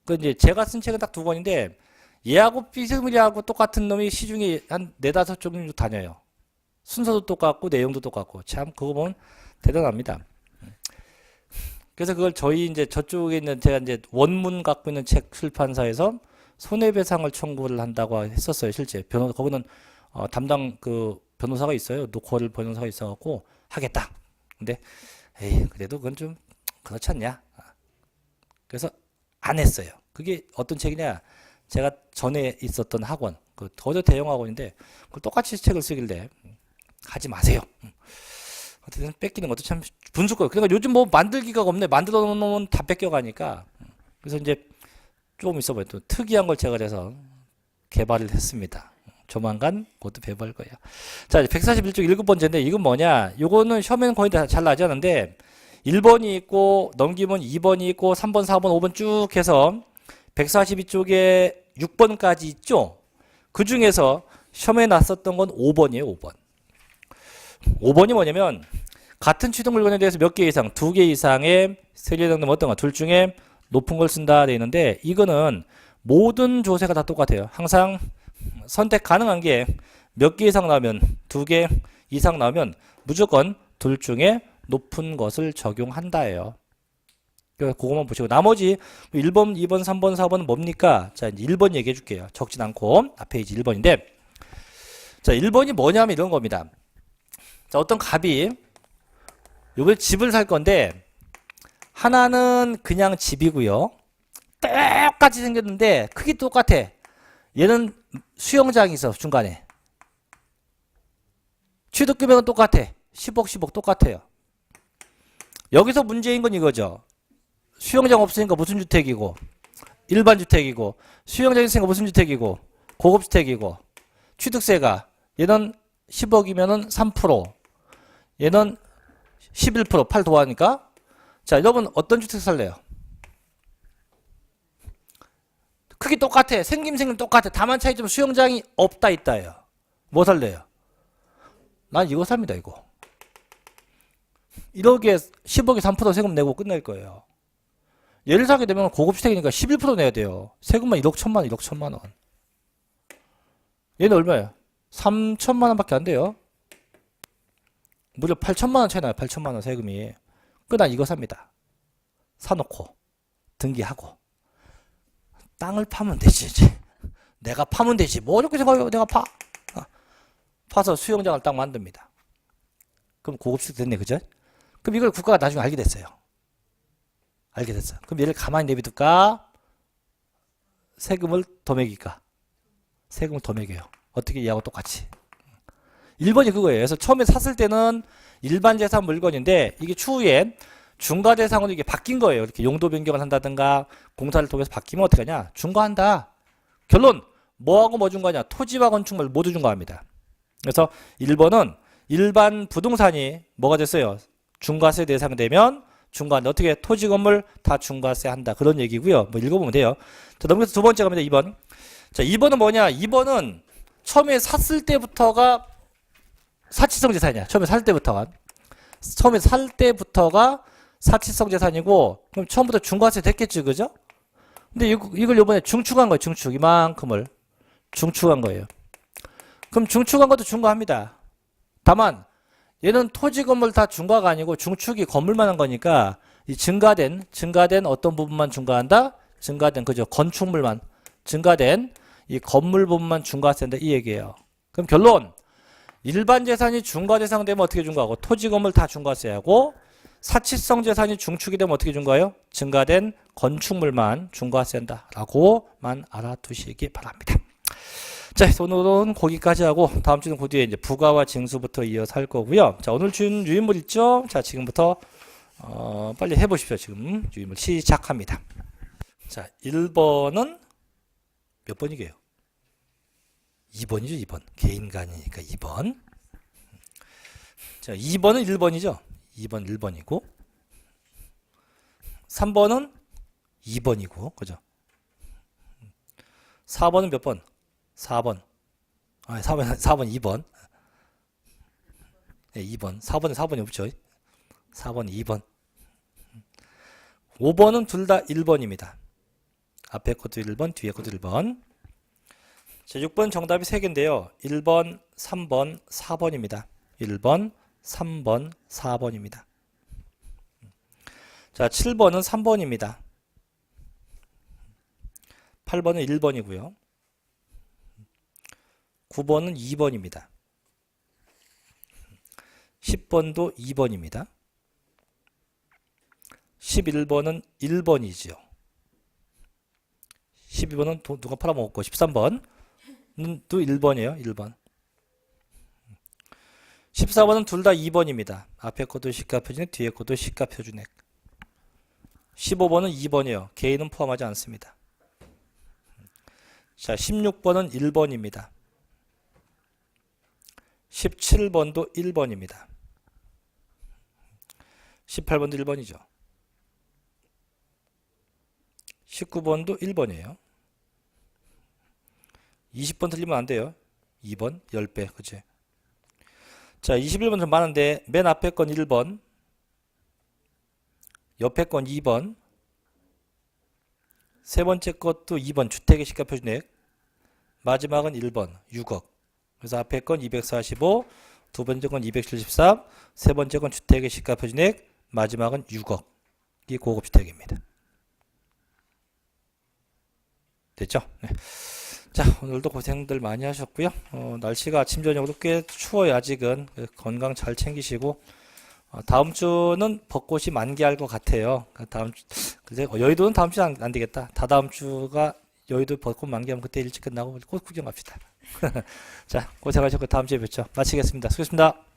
그 이제 제가 쓴 책은 딱 2권인데 얘하고 비스무리하고 똑같은 놈이 시중에 한 4-5쪽 정도 다녀요. 순서도 똑같고 내용도 똑같고 참 그거 보면 대단합니다. 그래서 그걸 저희 이제 저쪽에 있는 제가 이제 원문 갖고 있는 책 출판사에서 손해배상을 청구를 한다고 했었어요. 실제 거기는 담당 그 변호사가 있어요. 노코를 변호사가 있어갖고 하겠다. 근데 그래도 그건 좀 그렇지 않냐. 그래서 안 했어요. 그게 어떤 책이냐? 제가 전에 있었던 학원, 그 거저 대형 학원인데 그 똑같이 책을 쓰길래 하지 마세요. 어쨌든 뺏기는 것도 참 분수거예요. 그러니까 요즘 뭐 만들기가 없네. 만들어 놓으면 다 뺏겨가니까. 그래서 이제 조금 있어봐요. 또 특이한 걸 제가 그래서 개발을 했습니다. 조만간 그것도 배워볼 거예요. 자, 141쪽 7번째인데 이건 뭐냐? 요거는 시험에는 거의 다 잘 나지 않은데 1번이 있고 넘기면 2번이 있고 3번, 4번, 5번 쭉 해서 142쪽에 6번까지 있죠? 그 중에서 시험에 났었던 건 5번이에요. 5번. 5번이 뭐냐면 같은 취득 물건에 대해서 몇 개 이상, 2개 이상의 세제등등 어떤 거, 둘 중에 높은 걸 쓴다 돼 있는데 이거는 모든 조세가 다 똑같아요. 항상 선택 가능한 게 몇 개 이상 나오면 2개 이상 나오면 무조건 둘 중에 높은 것을 적용한다예요. 그거만 보시고 나머지 1번, 2번, 3번, 4번은 뭡니까? 자, 이제 1번 얘기해 줄게요. 적진 않고 앞에 이제 1번인데 자, 1번이 뭐냐면 이런 겁니다. 자, 어떤 갑이 요번에 집을 살 건데 하나는 그냥 집이고요. 똑같이 생겼는데 크기 똑같아. 얘는 수영장이 있어 중간에. 취득금액은 똑같아. 10억, 10억 똑같아요. 여기서 문제인 건 이거죠. 수영장 없으니까 무슨 주택이고, 일반 주택이고, 수영장 있으니까 무슨 주택이고, 고급 주택이고, 취득세가 얘는 10억이면은 3%, 얘는 11%, 8 더하니까. 자, 여러분 어떤 주택 살래요? 크기 똑같아. 생김새는 똑같아. 다만 차이점 수영장이 없다 있다예요. 뭐 살래요? 난 이거 삽니다. 이거. 1억에 10억에 3% 세금 내고 끝날 거예요. 얘를 사게 되면 고급 주택이니까 11% 내야 돼요. 세금만 1억 1천만 원, 1억 1천만 원. 얘는 얼마예요? 3천만 원밖에 안 돼요. 무려 8천만 원 차이 나요. 8천만 원 세금이. 난 이거 삽니다. 사놓고 등기하고 땅을 파면 되지. 이제. 내가 파면 되지. 뭐 어렵게 생각해요. 내가 파서 수영장을 딱 만듭니다. 그럼 고급주택 됐네. 그죠? 그럼 이걸 국가가 나중에 알게 됐어요. 알게 됐어. 그럼 얘를 가만히 내비둘까? 세금을 더 매길까? 세금을 더 매겨요. 어떻게 얘하고 똑같이. 1번이 그거예요. 그래서 처음에 샀을 때는 일반 재산 물건인데 이게 추후에 중과대상으로 이게 바뀐 거예요. 이렇게 용도 변경을 한다든가 공사를 통해서 바뀌면 어떻게 하냐? 중과한다. 결론 뭐하고 뭐 중과하냐? 토지와 건축물 모두 중과합니다. 그래서 1번은 일반 부동산이 뭐가 됐어요? 중과세 대상되면 중과한다. 어떻게 토지 건물 다 중과세 한다. 그런 얘기고요. 뭐 읽어보면 돼요. 자, 넘겨서 두 번째 갑니다. 2번. 자, 2번은 뭐냐? 2번은 처음에 샀을 때부터가 사치성 재산이야. 처음에 살 때부터가 사치성 재산이고, 그럼 처음부터 중과세 됐겠지, 그죠? 근데 이걸 요번에 중축한 거예요. 중축. 이만큼을 중축한 거예요. 그럼 중축한 것도 중과합니다. 다만 얘는 토지 건물 다 중과가 아니고 중축이 건물만 한 거니까 이 증가된 어떤 부분만 중과한다? 증가된 그죠? 건축물만 증가된 이 건물 부분만 중과세한다 이 얘기예요. 그럼 결론 일반 재산이 중과 대상 되면 어떻게 중과하고 토지 건물 다 중과세하고 사치성 재산이 중축이 되면 어떻게 중과해요? 증가된 건축물만 중과세한다 라고만 알아두시기 바랍니다. 자, 오늘은 거기까지 하고 다음 주는 그 뒤에 이제 부가와 징수부터 이어서 할 거고요. 자, 오늘 준 유인물 있죠? 자, 지금부터 빨리 해보십시오. 지금 유인물 시작합니다. 자, 1번은 몇 번이게요? 2번이죠, 2번. 개인간이니까 2번. 자, 2번은 1번이죠? 2번 1번이고 3번은 2번이고 그죠? 4번은 몇 번? 4번. 4번 2번. 네, 2번. 4번이 없죠. 4번 2번. 5번은 둘 다 1번입니다. 앞에 것도 1번, 뒤에 것도 1번. 자, 6번 정답이 3개인데요. 1번, 3번, 4번입니다. 1번, 3번, 4번입니다. 자, 7번은 3번입니다. 8번은 1번이고요. 9번은 2번입니다. 10번도 2번입니다. 11번은 1번이죠. 12번은 누가 팔아먹었고 13번은 또 1번이에요. 1번. 14번은 둘 다 2번입니다. 앞에 것도 시가표준액, 뒤에 것도 시가표준액. 15번은 2번이에요. 개인은 포함하지 않습니다. 자, 16번은 1번입니다. 17번도 1번입니다. 18번도 1번이죠. 19번도 1번이에요. 20번 틀리면 안 돼요. 2번 10배 그치? 자, 21번 좀 많은데 맨 앞에 건 1번, 옆에 건 2번, 세 번째 것도 2번 주택의 시가표준액, 마지막은 1번 6억. 그래서 앞에 건 245, 두 번째 건 273, 세 번째 건 주택의 시가표준액, 마지막은 6억. 이 고급주택입니다. 됐죠? 네. 자, 오늘도 고생들 많이 하셨고요. 날씨가 아침 저녁으로 꽤 추워요. 아직은 건강 잘 챙기시고 다음 주는 벚꽃이 만개할 것 같아요. 다음 주 근데 여의도는 다음 주 안 되겠다. 다다음 주가 여의도 벚꽃 만개하면 그때 일찍 끝나고 꽃 구경합시다. 자, 고생하셨고 다음 주에 뵙죠. 마치겠습니다. 수고했습니다.